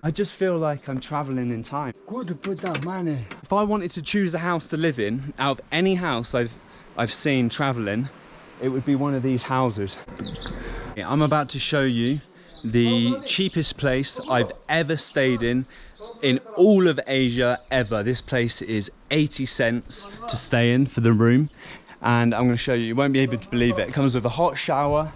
I just feel like I'm traveling in time. Good to put that money. If I wanted to choose a house to live in, out of any house I've seen traveling, it would be one of these houses. I'm about to show you the cheapest place I've ever stayed in all of Asia ever. This place is 80 cents to stay in for the room, and I'm going to show you. You won't be able to believe it. It comes with a hot shower.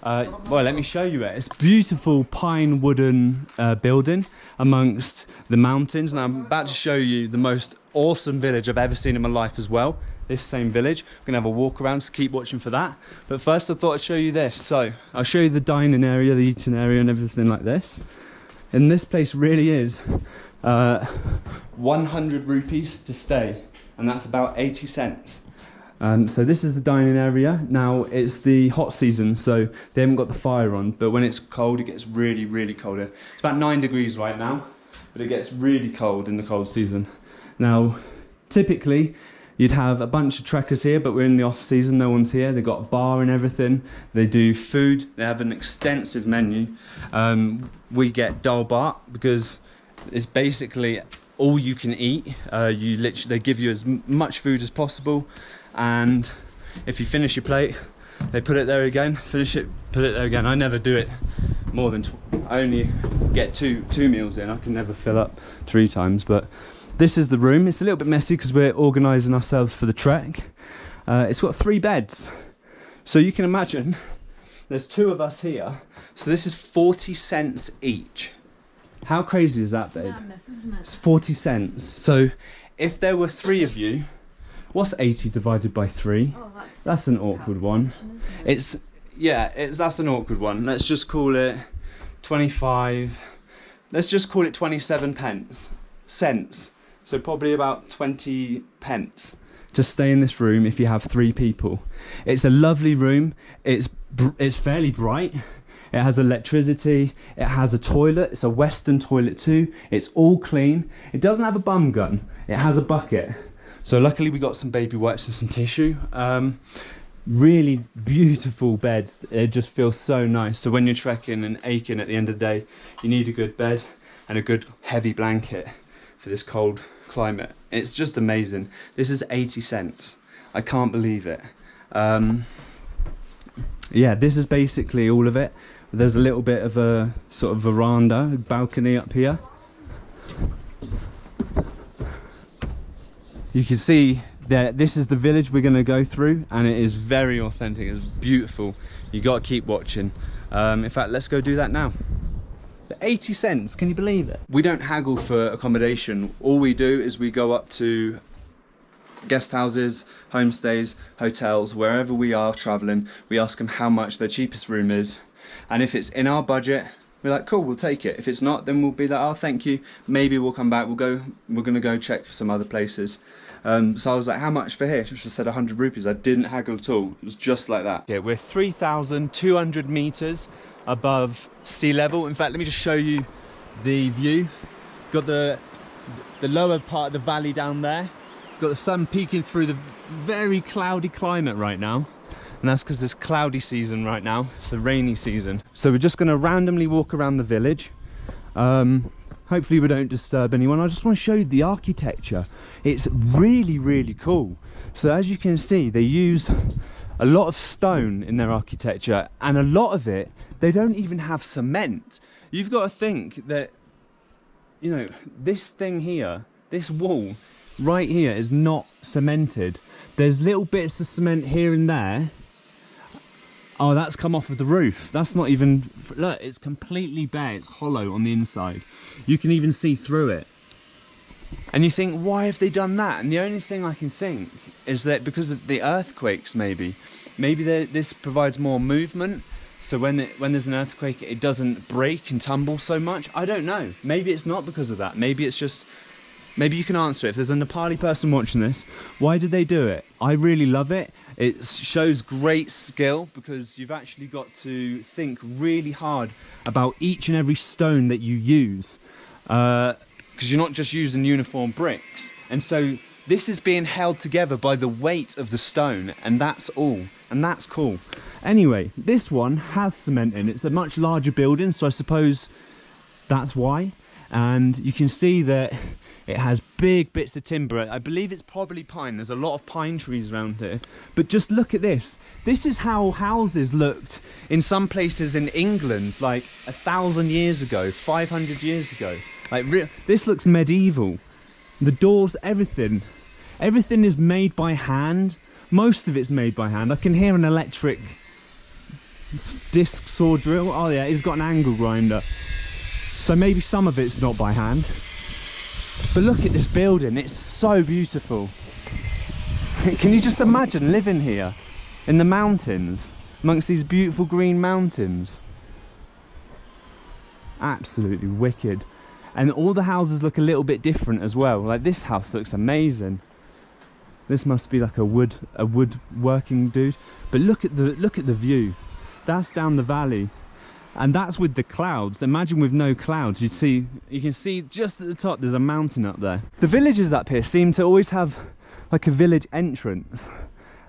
Well, let me show you it. It's a beautiful pine wooden building amongst the mountains, and I'm about to show you the most awesome village I've ever seen in my life as well. This same village. We're gonna have a walk around, so keep watching for that. But first I thought I'd show you this. So I'll show you the dining area, the eating area and everything like this. And this place really is 100 rupees to stay, and that's about 80 cents. So this is the dining area. Now it's the hot season, so they haven't got the fire on, but when it's cold it gets really, really cold. It's about 9 degrees right now, but it gets really cold in the cold season. Now typically you'd have a bunch of trekkers here, but we're in the off season, no one's here. They've got a bar and everything. They do food, they have an extensive menu. We get dal bhat because it's basically all you can eat. They give you as much food as possible, and if you finish your plate, they put it there again, finish it, put it there again. I never do it more than, I only get two meals in. I can never fill up 3 times, but this is the room. It's a little bit messy because we're organising ourselves for the trek. It's got 3 beds. So you can imagine, there's 2 of us here. So this is 40 cents each. How crazy is that, babe? Madness, isn't it? It's 40 cents. So if there were 3 of you, what's 80 divided by 3? Oh, that's an awkward one. That's an awkward one. Let's just call it 25. Let's just call it 27 cents. So probably about 20 pence to stay in this room if you have 3 people. It's a lovely room. It's fairly bright. It has electricity. It has a toilet. It's a Western toilet too. It's all clean. It doesn't have a bum gun. It has a bucket. So luckily we got some baby wipes and some tissue. Really beautiful beds. It just feels so nice. So when you're trekking and aching at the end of the day, you need a good bed and a good heavy blanket for this cold climate. It's just amazing. This is 80 cents. I can't believe it. Yeah, this is basically all of it. There's a little bit of a sort of veranda, balcony up here. You can see that this is the village we're going to go through, and it is very authentic. It's beautiful. You got to keep watching. In fact, let's go do that now. 80 cents, can you believe it? We don't haggle for accommodation. All we do is we go up to guest houses, homestays, hotels, wherever we are traveling. We ask them how much their cheapest room is, and if it's in our budget, we're like, cool, we'll take it. If it's not, then we'll be like, oh, thank you, maybe we'll come back. We're gonna go check for some other places. So I was like, how much for here? She just said 100 rupees. I didn't haggle at all. It was just like that. Yeah, we're 3,200 meters above sea level. In fact, let me just show you the view. Got the lower part of the valley down there. Got the sun peeking through the very cloudy climate right now, and that's because it's cloudy season right now. It's the rainy season. So we're just going to randomly walk around the village. Hopefully we don't disturb anyone. I just want to show you the architecture. It's really, really cool. So as you can see, they use a lot of stone in their architecture, and a lot of it, they don't even have cement. You've got to think that, you know, this thing here, this wall right here is not cemented. There's little bits of cement here and there. Oh, that's come off of the roof. That's not even, look, it's completely bare. It's hollow on the inside. You can even see through it. And you think, why have they done that? And the only thing I can think is that because of the earthquakes, maybe this provides more movement. So when there's an earthquake, it doesn't break and tumble so much. I don't know. Maybe it's not because of that. Maybe it's just, maybe you can answer it. If there's a Nepali person watching this, why did they do it? I really love it. It shows great skill because you've actually got to think really hard about each and every stone that you use. Because you're not just using uniform bricks. And so this is being held together by the weight of the stone, and that's all. And that's cool. Anyway, this one has cement in it. It's a much larger building, so I suppose that's why. and you can see that it has big bits of timber. I believe it's probably pine. There's a lot of pine trees around here. But just look at this. This is how houses looked in some places in England, like 1,000 years ago, 500 years ago. Like, this looks medieval. The doors, everything is made by hand. Most of it's made by hand. I can hear an electric disc saw drill. Oh yeah, it's got an angle grinder. So maybe some of it's not by hand. But look at this building, it's so beautiful. Can you just imagine living here in the mountains, amongst these beautiful green mountains? Absolutely wicked. And all the houses look a little bit different as well. Like, this house looks amazing. This must be like a woodworking dude. But look at the view. That's down the valley. And that's with the clouds. Imagine with no clouds, you can see just at the top there's a mountain up there. The villages up here seem to always have like a village entrance.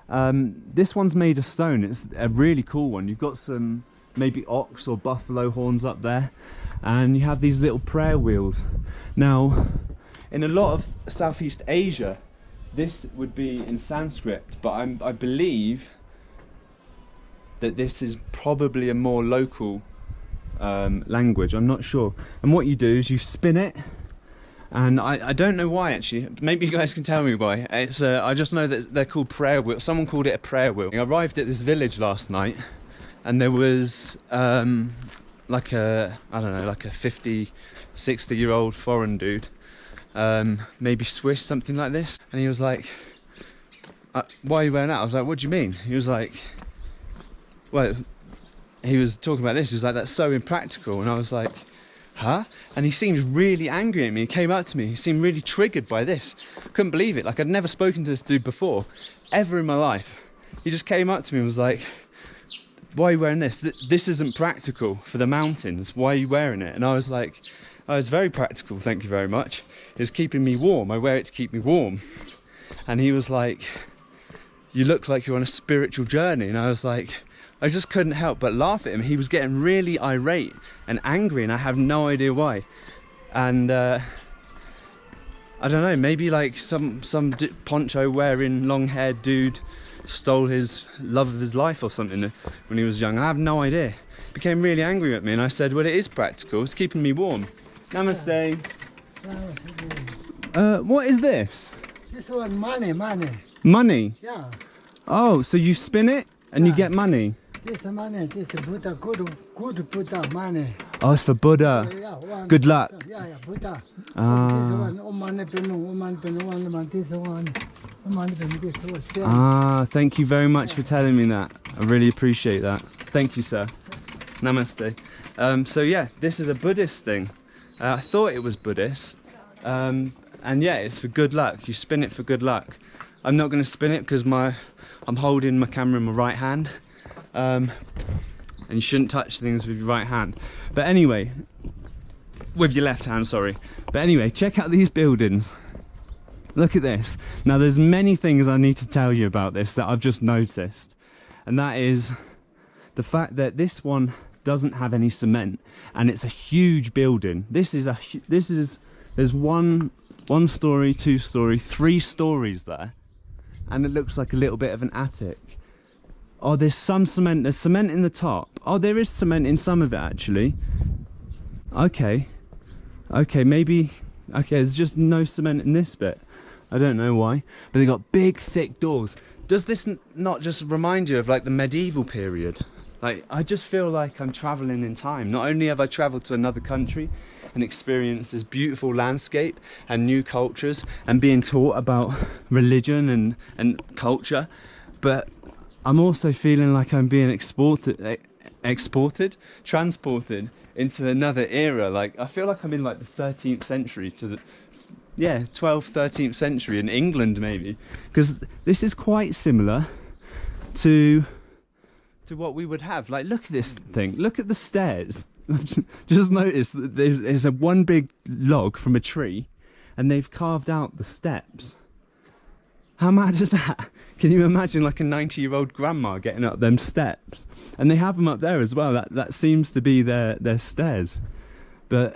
This one's made of stone. It's a really cool one. You've got some maybe ox or buffalo horns up there, and you have these little prayer wheels. Now, in a lot of Southeast Asia, this would be in Sanskrit, but I believe that this is probably a more local language. I'm not sure. And what you do is you spin it, and I don't know why actually. Maybe you guys can tell me why. It's I just know that they're called prayer wheel. Someone called it a prayer wheel. I arrived at this village last night, and there was like a, I don't know, like a 50, 60-year-old foreign dude, maybe Swiss, something like this, and he was like, why are you wearing that? I was like, what do you mean? He was like, well, he was talking about this. He was like, that's so impractical. And I was like, huh? And he seemed really angry at me. He came up to me. He seemed really triggered by this. Couldn't believe it. Like, I'd never spoken to this dude before, ever in my life. He just came up to me and was like, why are you wearing this? This isn't practical for the mountains. Why are you wearing it? And I was like, oh, it's very practical, thank you very much. It's keeping me warm. I wear it to keep me warm. And he was like, you look like you're on a spiritual journey. And I was like, I just couldn't help but laugh at him. He was getting really irate and angry, and I have no idea why. And I don't know, maybe like some poncho wearing long-haired dude stole his love of his life or something when he was young. I have no idea. He became really angry at me, and I said, well, it is practical. It's keeping me warm. Namaste. What is this? This one money. Money? Yeah. Oh, so you spin it and you get money? This money, this Buddha, good Buddha money. Oh, it's for Buddha. Yeah, Good luck. Yeah, Buddha. Ah. Ah, thank you very much for telling me that. I really appreciate that. Thank you, sir. Namaste. So yeah, this is a Buddhist thing. I thought it was Buddhist. And yeah, it's for good luck. You spin it for good luck. I'm not going to spin it because I'm holding my camera in my right hand. And you shouldn't touch things with your right hand. But anyway, with your left hand, sorry. But anyway, check out these buildings. Look at this. Now, there's many things I need to tell you about this that I've just noticed. And that is the fact that this one doesn't have any cement, and it's a huge building. There's one story, 2 story, 3 stories there, and it looks like a little bit of an attic. Oh, there's some cement. There's cement in the top. Oh, there is cement in some of it actually. Okay, maybe. Okay, there's just no cement in this bit. I don't know why, but they got big thick doors. Does this not just remind you of like the medieval period? Like, I just feel like I'm traveling in time. Not only have I traveled to another country and experienced this beautiful landscape and new cultures and being taught about religion and culture, but I'm also feeling like I'm being transported into another era. Like, I feel like I'm in like the 13th century to the 12th, 13th century in England maybe, because this is quite similar to what we would have. Like, look at this thing, look at the stairs. Just notice that there's one big log from a tree and they've carved out the steps. How mad is that? Can you imagine like a 90-year-old grandma getting up them steps? And they have them up there as well. That seems to be their stairs. But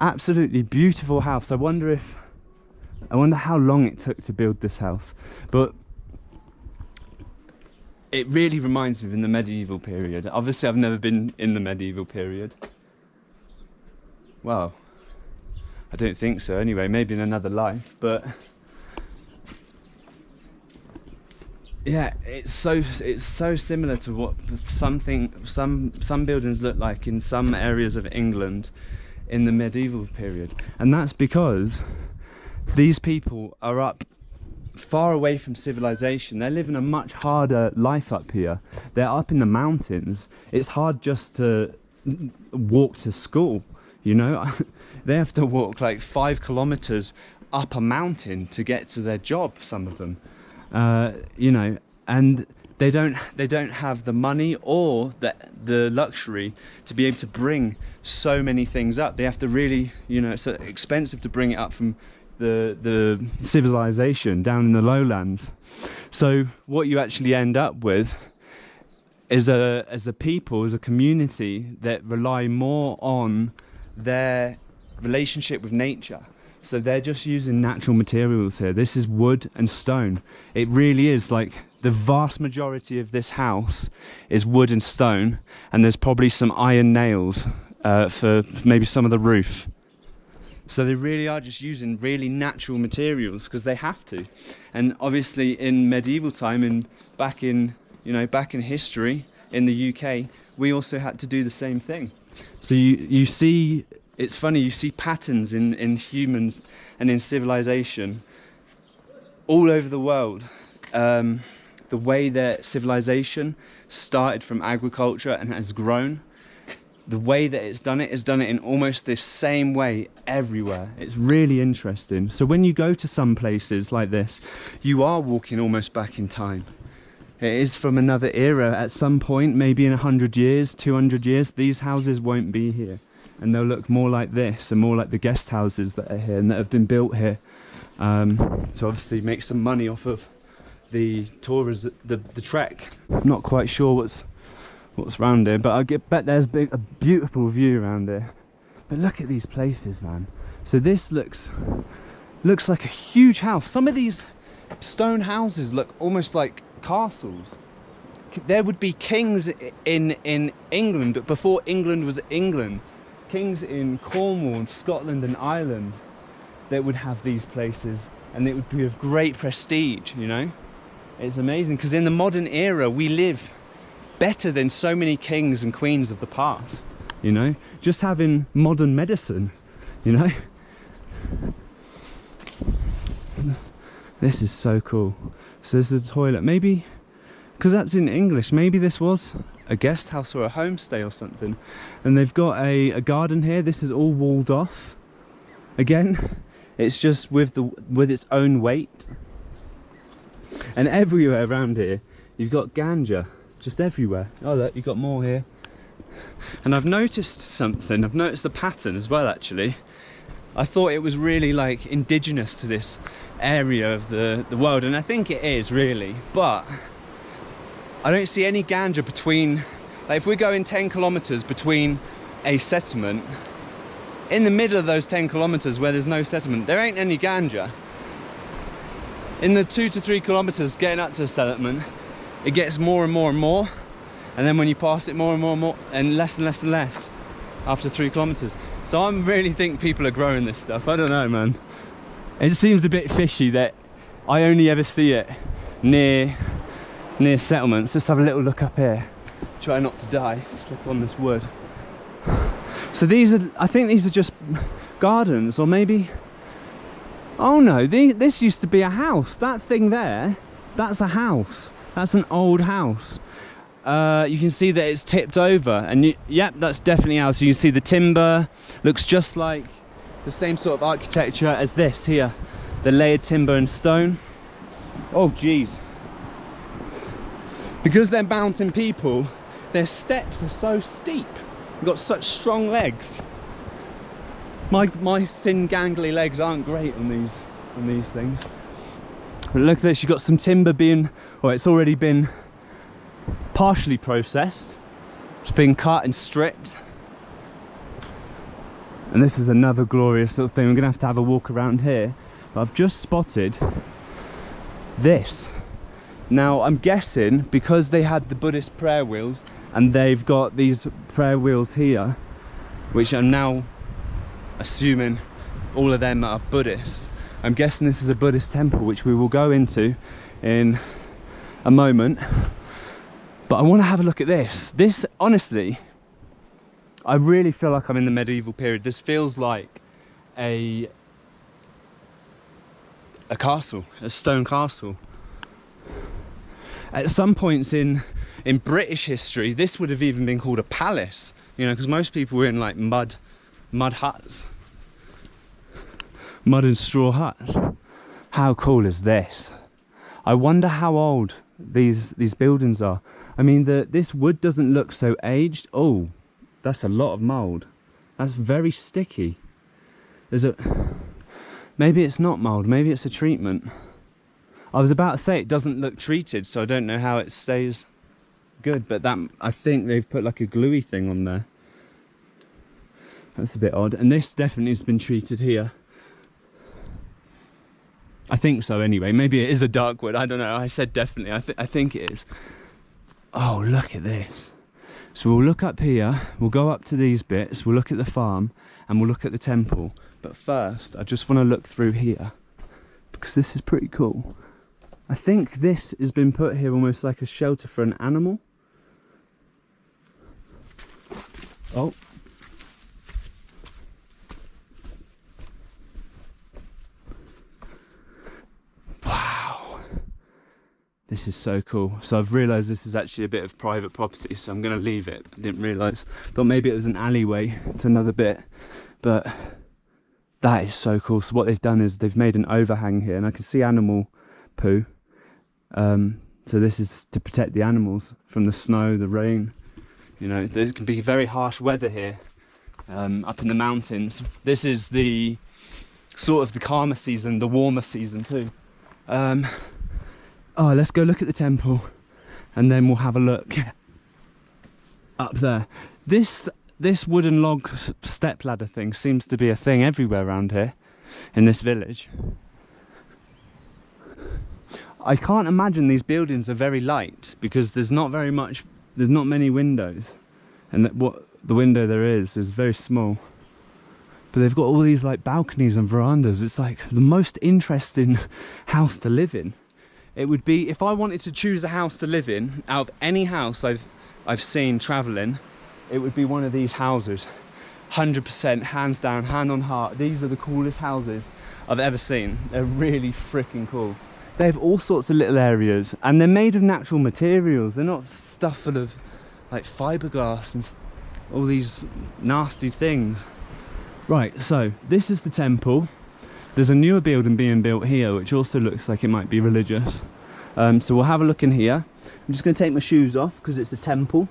Absolutely beautiful house. I wonder how long it took to build this house, but it really reminds me of the medieval period. Obviously I've never been in the medieval period. Well, I don't think so anyway, maybe in another life, but yeah, it's so similar to what some buildings look like in some areas of England in the medieval period. And that's because these people are up far away from civilization. They're living a much harder life up here. They're up in the mountains. It's hard just to walk to school, you know. They have to walk like 5 kilometers up a mountain to get to their job, some of them. You know, and they don't have the money or the luxury to be able to bring so many things up. They have to really, you know, it's expensive to bring it up from the civilization down in the lowlands. So what you actually end up with is as a people, as a community that rely more on their relationship with nature. So they're just using natural materials here. This is wood and stone. It really is like the vast majority of this house is wood and stone, and there's probably some iron nails for maybe some of the roof. So they really are just using really natural materials because they have to. And obviously in medieval time and back in history in the UK, we also had to do the same thing. So you see, it's funny, you see patterns in humans and in civilization all over the world. The way that civilization started from agriculture and has grown, the way that it's done it in almost the same way everywhere. It's really interesting. So when you go to some places like this, you are walking almost back in time. It is from another era. At some point, maybe in 100 years, 200 years, these houses won't be here. And they'll look more like this and more like the guest houses that are here and that have been built here. To obviously make some money off of the tours, the trek. I'm not quite sure what's around here, but I bet there's a beautiful view around here. But look at these places, man. So this looks like a huge house. Some of these stone houses look almost like castles. There would be kings in England before England was England. Kings in Cornwall and Scotland and Ireland that would have these places, and it would be of great prestige, you know. It's amazing because in the modern era we live better than so many kings and queens of the past, you know, just having modern medicine, you know. This is so cool. So this is a toilet, maybe because that's in English, maybe this was a guest house or a homestay or something. And they've got a garden here. This is all walled off. Again, it's just with its own weight. And everywhere around here, you've got ganja, just everywhere. Oh look, you've got more here. And I've noticed something. I've noticed the pattern as well, actually. I thought it was really like indigenous to this area of the world, and I think it is really, but I don't see any ganja between, like if we're going 10 kilometers between a settlement, in the middle of those 10 kilometers where there's no settlement, there ain't any ganja. In the 2 to 3 kilometers getting up to a settlement, it gets more and more and more, and then when you pass it more and more and more, and less and less and less after 3 kilometers. So I really think people are growing this stuff. I don't know, man. It seems a bit fishy that I only ever see it near settlements. Just have a little look up here. Try not to die. Slip on this wood. So I think these are just gardens, or maybe, oh no, this used to be a house. That thing there, that's a house. That's an old house. You can see that it's tipped over, and yep, that's definitely a house. You can see the timber looks just like the same sort of architecture as this here, the layered timber and stone. Oh geez. Because they're mountain people, their steps are so steep. They've got such strong legs. My thin gangly legs aren't great on these things. But look at this, you've got some timber it's already been partially processed. It's been cut and stripped. And this is another glorious little thing. We're gonna have to have a walk around here, but I've just spotted this. Now I'm guessing because they had the Buddhist prayer wheels and they've got these prayer wheels here, which I'm now assuming all of them are Buddhist. I'm guessing this is a Buddhist temple, which we will go into in a moment. But I want to have a look at this. This, honestly, I really feel like I'm in the medieval period. This feels like a castle, a stone castle. At some points in British history, this would have even been called a palace, you know, because most people were in like mud huts, mud and straw huts. How cool is this? I wonder how old these buildings are. I mean, this wood doesn't look so aged. Oh, that's a lot of mold. That's very sticky. Maybe it's not mold, maybe it's a treatment. I was about to say it doesn't look treated, so I don't know how it stays good, but I think they've put like a gluey thing on there. That's a bit odd. And this definitely has been treated here. I think so anyway. Maybe it is a dark wood, I don't know. I said definitely, I think it is. Oh, look at this. So we'll look up here, we'll go up to these bits, we'll look at the farm, and we'll look at the temple. But first, I just want to look through here, because this is pretty cool. I think this has been put here almost like a shelter for an animal. Oh. Wow. This is so cool. So I've realised this is actually a bit of private property, so I'm going to leave it. I didn't realise. Thought maybe it was an alleyway to another bit, but that is so cool. So what they've done is they've made an overhang here, and I can see animal poo. So this is to protect the animals from the snow, the rain. You know, there can be very harsh weather here, up in the mountains. This is the sort of the calmer season, the warmer season too. Oh, let's go look at the temple, and then we'll have a look up there. This wooden log step ladder thing seems to be a thing everywhere around here in this village. I can't imagine these buildings are very light because there's not many windows, and what the window there is very small. But they've got all these like balconies and verandas. It's like the most interesting house to live in. It would be, if I wanted to choose a house to live in out of any house I've seen traveling, it would be one of these houses. 100%, hands down, hand on heart. These are the coolest houses I've ever seen. They're really freaking cool. They have all sorts of little areas, and they're made of natural materials. They're not stuff full of like fiberglass and all these nasty things. Right, so this is the temple. There's a newer building being built here, which also looks like it might be religious. So we'll have a look in here. I'm just going to take my shoes off because it's a temple,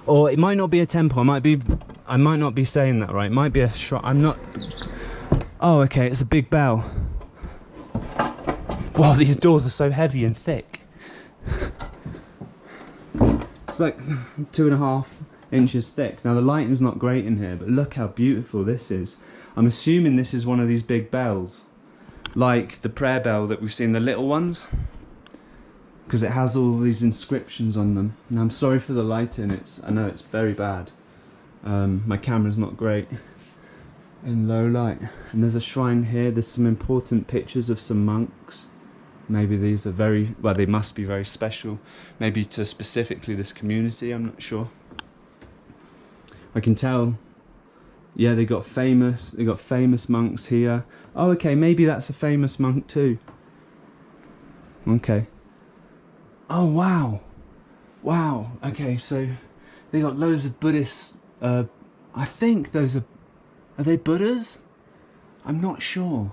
or it might not be a temple. I might not be saying that right. It might be a shrine. I'm not. Oh, okay. It's a big bell. Wow, these doors are so heavy and thick. It's like 2.5 inches thick. Now the lighting's not great in here, but look how beautiful this is. I'm assuming this is one of these big bells, like the prayer bell that we've seen, the little ones, because it has all these inscriptions on them. And I'm sorry for the lighting, I know it's very bad. My camera's not great in low light. And there's a shrine here. There's some important pictures of some monks. Maybe these are they must be very special, maybe to specifically this community, I'm not sure. I can tell, yeah, they got famous monks here. Oh, okay, maybe that's a famous monk too. Okay. Oh, wow. Wow, okay, so they got loads of Buddhists, I think those are they Buddhas? I'm not sure.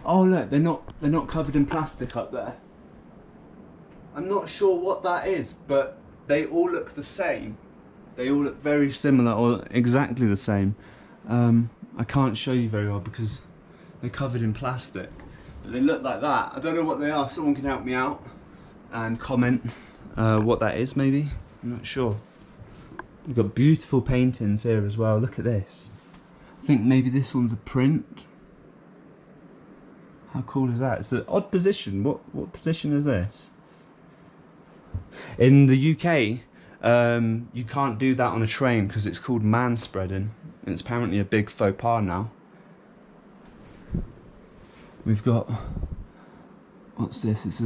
Oh look, they're not covered in plastic up there. I'm not sure what that is, but they all look the same. They all look very similar, or exactly the same. I can't show you very well because they're covered in plastic. But they look like that. I don't know what they are. Someone can help me out and comment what that is maybe. I'm not sure. We've got beautiful paintings here as well. Look at this. think maybe this one's a print. How cool is that? It's an odd position. What position is this? In the UK, you can't do that on a train because it's called manspreading, and it's apparently a big faux pas now. We've got, what's this? It's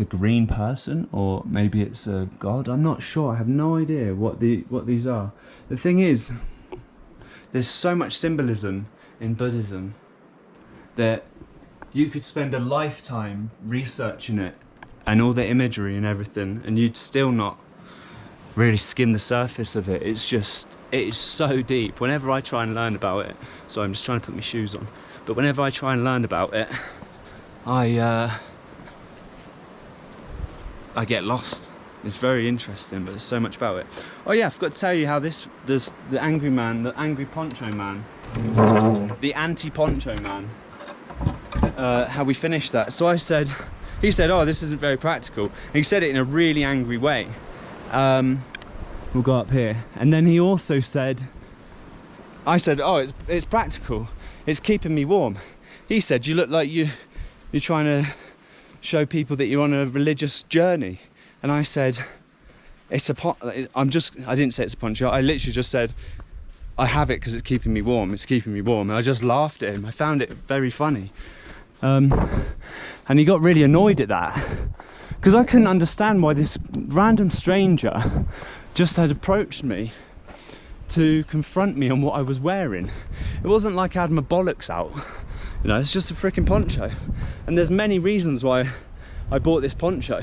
a green person, or maybe it's a god. I'm not sure. I have no idea what these are. The thing is, there's so much symbolism in Buddhism that you could spend a lifetime researching it and all the imagery and everything, and you'd still not really skim the surface of it. It is so deep. Whenever I try and learn about it, so I'm just trying to put my shoes on, but whenever I try and learn about it, I get lost. It's very interesting, but there's so much about it. Oh yeah, I forgot to tell you how there's the angry man, the angry poncho man, the anti-poncho man, how we finished that. So he said, oh, this isn't very practical. And he said it in a really angry way. We'll go up here. And then he also said, I said, oh, it's practical. It's keeping me warm. He said, you look like you're trying to show people that you're on a religious journey. And I said, I didn't say it's a poncho. I literally just said, I have it because it's keeping me warm. It's keeping me warm. And I just laughed at him. I found it very funny. And he got really annoyed at that because I couldn't understand why this random stranger just had approached me to confront me on what I was wearing. It wasn't like I had my bollocks out, you know, it's just a freaking poncho. And there's many reasons why I bought this poncho.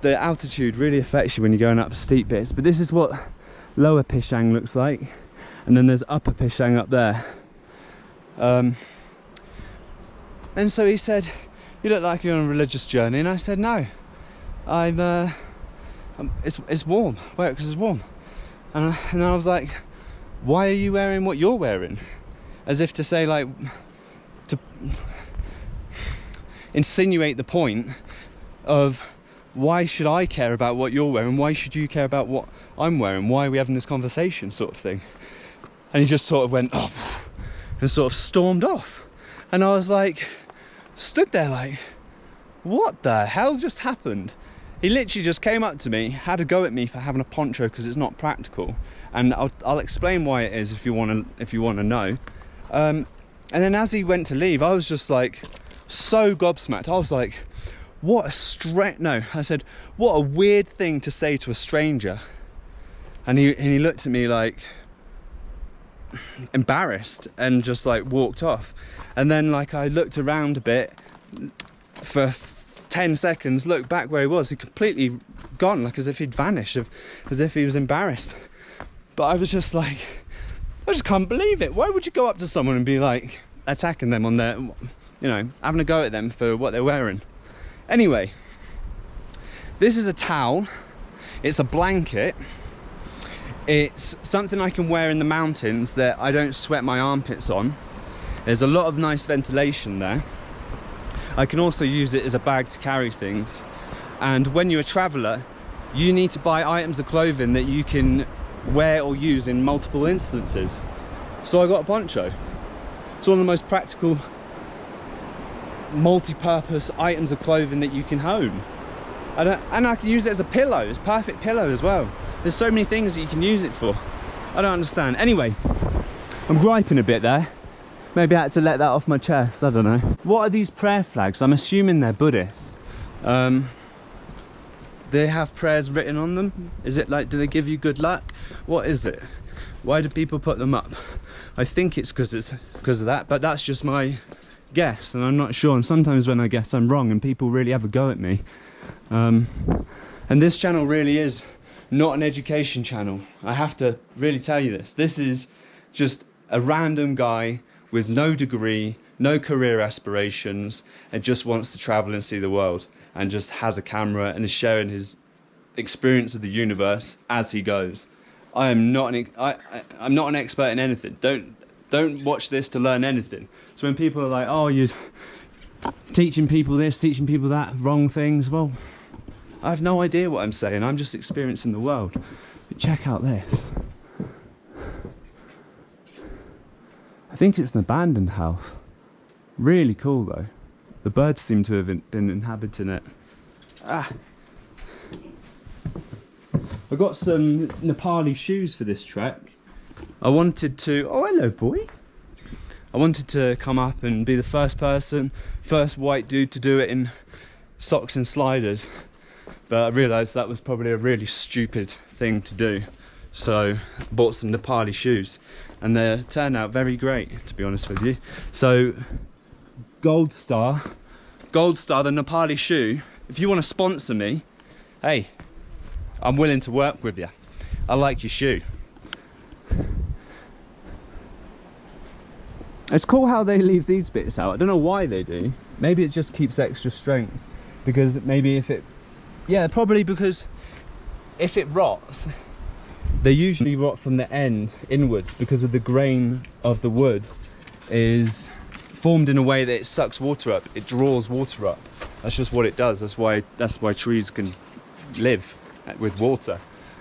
The altitude really affects you when you're going up steep bits, but this is what Lower Pisang looks like, and then there's Upper Pisang up there. And so he said, you look like you're on a religious journey, and I said, no, it's warm. Wait, because it's warm. And then I was like, why are you wearing what you're wearing? As if to say, like, to insinuate the point of, why should I care about what you're wearing? Why should you care about what I'm wearing? Why are we having this conversation, sort of thing? And he just sort of went, oh, and sort of stormed off. And I was like, stood there like, what the hell just happened? He literally just came up to me, had a go at me for having a poncho because it's not practical, and I'll explain why it is if you want to know. And then as he went to leave, I was just like so gobsmacked. I was like, what I said, what a weird thing to say to a stranger. And he looked at me like embarrassed and just like walked off. And then like I looked around a bit for 10 seconds, looked back where he was, he completely gone, like as if he'd vanished, as if he was embarrassed. But I was just like, I just can't believe it. Why would you go up to someone and be like attacking them on their, you know, having a go at them for what they're wearing? Anyway, this is a towel, it's a blanket, it's something I can wear in the mountains that I don't sweat my armpits on. There's a lot of nice ventilation there. I can also use it as a bag to carry things. And when you're a traveller, you need to buy items of clothing that you can wear or use in multiple instances. So I got a poncho. It's one of the most practical multi-purpose items of clothing that you can own. And I can use it as a pillow. It's a perfect pillow as well. There's so many things that you can use it for. I don't understand. Anyway, I'm griping a bit there. Maybe I had to let that off my chest, I don't know. What are these prayer flags? I'm assuming they're Buddhist. They have prayers written on them. Is it like, do they give you good luck? What is it? Why do people put them up? I think it's because of that, but that's just my guess, and I'm not sure. And sometimes when I guess I'm wrong and people really have a go at me. And this channel really is not an education channel. I have to really tell you this. This is just a random guy with no degree, no career aspirations, and just wants to travel and see the world, and just has a camera and is sharing his experience of the universe as he goes. I'm not an expert in anything. Don't watch this to learn anything. So when people are like, oh, you're teaching people this, teaching people that, wrong things, well, I have no idea what I'm saying. I'm just experiencing the world. But check out this. think it's an abandoned house. Really cool though. The birds seem to have been inhabiting it. I got some Nepali shoes for this trek. I wanted to, oh hello boy. I wanted to come up and be the first white dude to do it in socks and sliders. But I realised that was probably a really stupid thing to do. So I bought some Nepali shoes and they turned out very great, to be honest with you. So Gold Star, the Nepali shoe, if you want to sponsor me, hey, I'm willing to work with you. I like your shoe. It's cool how they leave these bits out. I don't know why they do. Maybe it just keeps extra strength. Because maybe if it... Yeah, probably because if it rots, they usually rot from the end inwards because of the grain of the wood is formed in a way that it sucks water up. It draws water up. That's just what it does. That's why trees can live with water.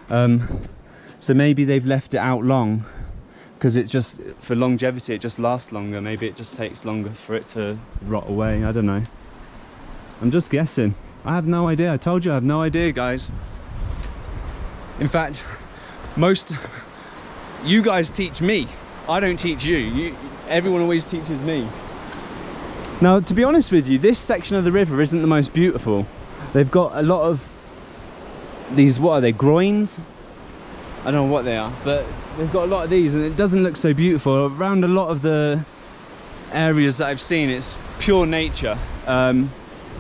So maybe they've left it out long because it just, for longevity, it just lasts longer. Maybe it just takes longer for it to rot away. I don't know. I'm just guessing. I have no idea. I told you I have no idea, guys. In fact, you guys teach me. I don't teach you. Everyone always teaches me. Now, to be honest with you, this section of the river isn't the most beautiful. They've got a lot of these, what are they, groins? I don't know what they are, but they've got a lot of these and it doesn't look so beautiful. Around a lot of the areas that I've seen, it's pure nature.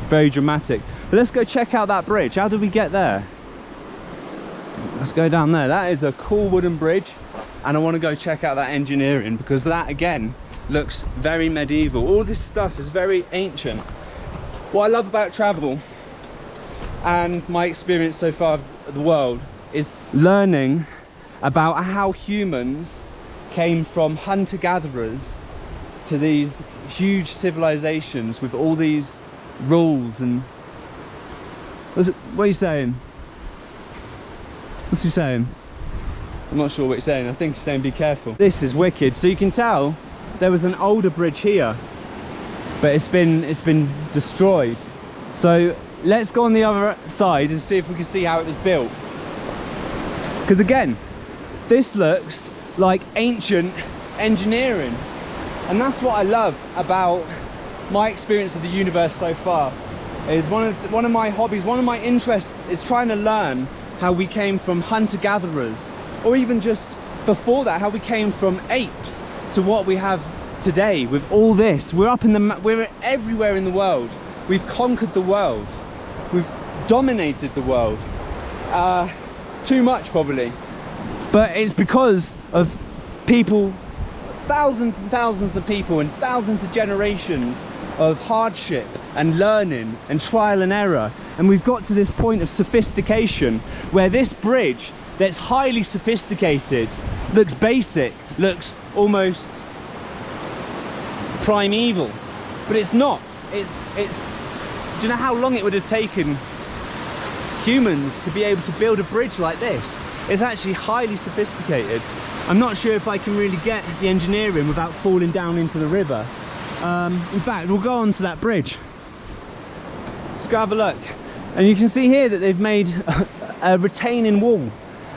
Very dramatic. But let's go check out that bridge. How did we get there? Let's go down there. That is a cool wooden bridge and I want to go check out that engineering because that again looks very medieval. All this stuff is very ancient. What I love about travel and my experience so far of the world is learning about how humans came from hunter-gatherers to these huge civilizations with all these rules and... What are you saying? What's he saying? I'm not sure what he's saying. I think he's saying be careful. This is wicked. So you can tell there was an older bridge here, but it's been destroyed. So let's go on the other side and see if we can see how it was built. Because again, this looks like ancient engineering. And that's what I love about my experience of the universe so far. Is one of my hobbies, one of my interests is trying to learn how we came from hunter-gatherers, or even just before that, how we came from apes to what we have today with all this. We're everywhere in the world. We've conquered the world. We've dominated the world. Too much probably. But it's because of people, thousands and thousands of people and thousands of generations of hardship and learning and trial and error, and we've got to this point of sophistication where this bridge that's highly sophisticated looks basic, looks almost primeval, but it's not. It's do you know how long it would have taken humans to be able to build a bridge like this? It's actually highly sophisticated. I'm not sure if I can really get the engineering without falling down into the river. In fact, we'll go on to that bridge. Let's go have a look. And you can see here that they've made a retaining wall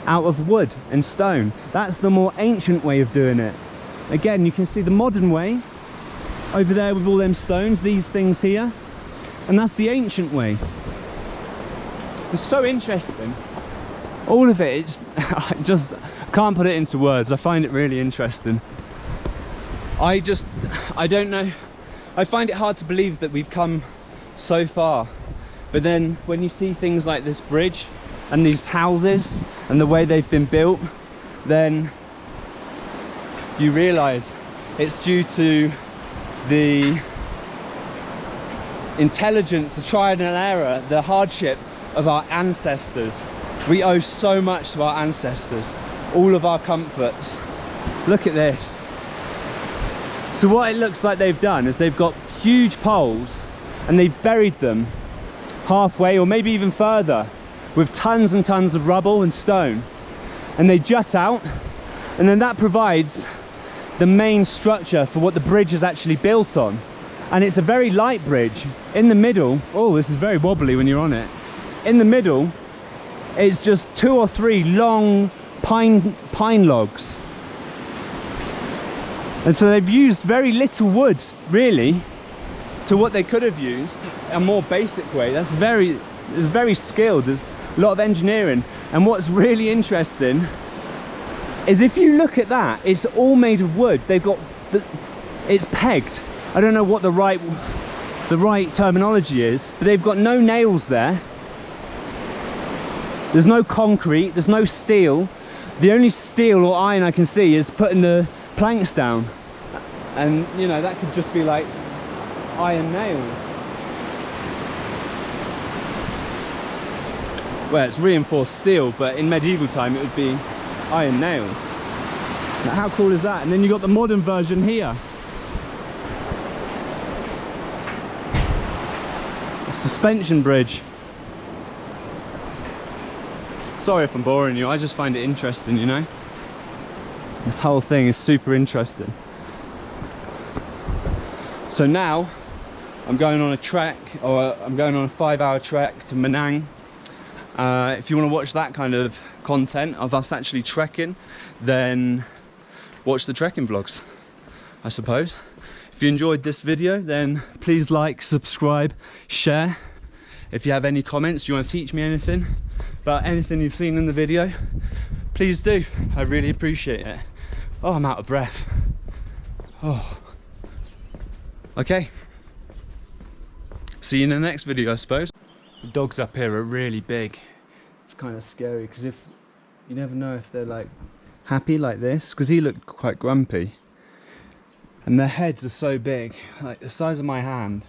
out of wood and stone. That's the more ancient way of doing it. Again, you can see the modern way over there with all them stones, these things here. And that's the ancient way. It's so interesting. All of it, I just can't put it into words. I find it really interesting. I don't know. I find it hard to believe that we've come so far. But then when you see things like this bridge and these houses and the way they've been built, then you realize it's due to the intelligence, the trial and error, the hardship of our ancestors. We owe so much to our ancestors, all of our comforts. Look at this. So what it looks like they've done is they've got huge poles and they've buried them halfway or maybe even further with tons and tons of rubble and stone, and they jut out, and then that provides the main structure for what the bridge is actually built on. And it's a very light bridge. In the middle, oh, this is very wobbly when you're on it. In the middle, it's just 2 or 3 long pine logs. And so they've used very little wood, really, to what they could have used a more basic way. It's very skilled. There's a lot of engineering. And what's really interesting is if you look at that, it's all made of wood. They've got it's pegged. I don't know what the right terminology is, but they've got no nails there. There's no concrete, there's no steel. The only steel or iron I can see is putting the planks down. And you know, that could just be like iron nails. Well, it's reinforced steel, but in medieval time it would be iron nails. Now, how cool is that? And then you got the modern version here. A suspension bridge. Sorry if I'm boring you, I just find it interesting, you know? This whole thing is super interesting. So now, I'm going on a trek, or I'm going on a 5-hour trek to Manang. If you want to watch that kind of content of us actually trekking, then watch the trekking vlogs, I suppose. If you enjoyed this video, then please like, subscribe, share. If you have any comments, you want to teach me anything about anything you've seen in the video, please do. I really appreciate it. Oh, I'm out of breath. Oh. Okay. See you in the next video, I suppose. The dogs up here are really big. It's kind of scary because if you never know if they're like happy like this, because he looked quite grumpy. And their heads are so big, like the size of my hand.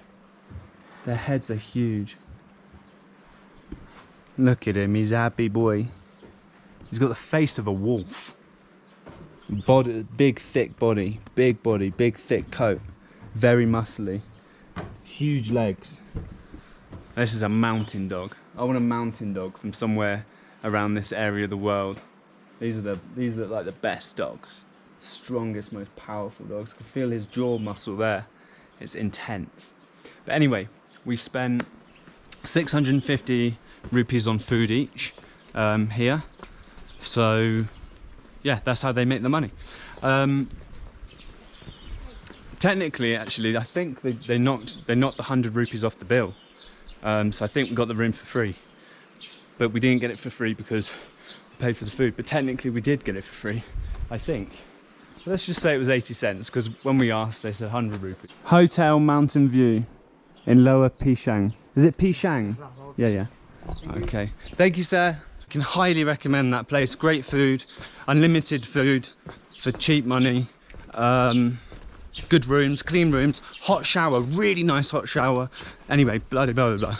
Their heads are huge. Look at him, he's a happy boy. He's got the face of a wolf. Body, big thick body, big thick coat. Very muscly. Huge legs. This is a mountain dog. I want a mountain dog from somewhere around this area of the world. These are like the best dogs. Strongest, most powerful dogs. I can feel his jaw muscle there. It's intense. But anyway, we spent 650 rupees on food each here. So yeah, that's how they make the money. Technically, actually, I think they knocked the 100 rupees off the bill. So I think we got the room for free. But we didn't get it for free because we paid for the food. But technically we did get it for free, I think. But let's just say it was 80 cents because when we asked, they said 100 rupees. Hotel Mountain View in Lower Pisang. Is it Pisang? Yeah. Okay. Thank you, sir. I can highly recommend that place. Great food, unlimited food for cheap money. Good rooms, clean rooms, hot shower, really nice hot shower. Anyway, blah blah blah blah.